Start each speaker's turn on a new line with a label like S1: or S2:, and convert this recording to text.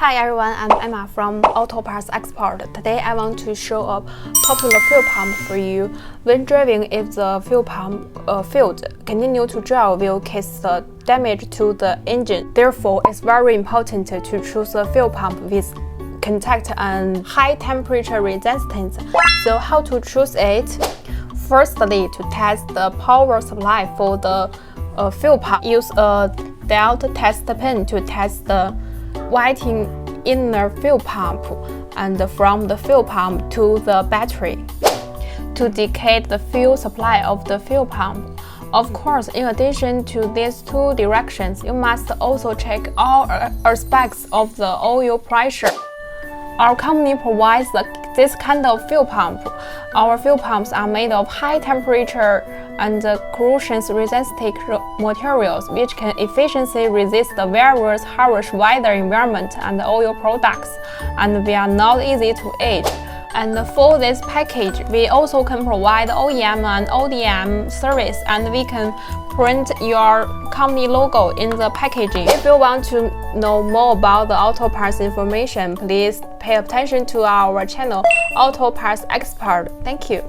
S1: Hi everyone, I'm Emma from Auto Parts Export. Today I want to show a popular fuel pump for you. When driving, if the fuel pump failed, continue to drive will cause the damage to the engine. Therefore, it's very important to choose a fuel pump with contact and high temperature resistance. So how to choose it? Firstly, to test the power supply for the fuel pump, use a diode test pen to test the wiring in the fuel pump and from the fuel pump to the battery to detect the fuel supply of the fuel pump. Of course, in addition to these two directions, you must also check all aspects of the oil pressure. Our company provides this kind of fuel pump. Our fuel pumps are made of high temperature and corrosion-resistant materials, which can efficiently resist the various harsh weather environment and oil products, and they are not easy to age. And for this package, we also can provide OEM and ODM service, and we can print your company logo in the packaging. If you want to know more about the auto parts information, please pay attention to our channel, Auto Parts Expert. Thank you.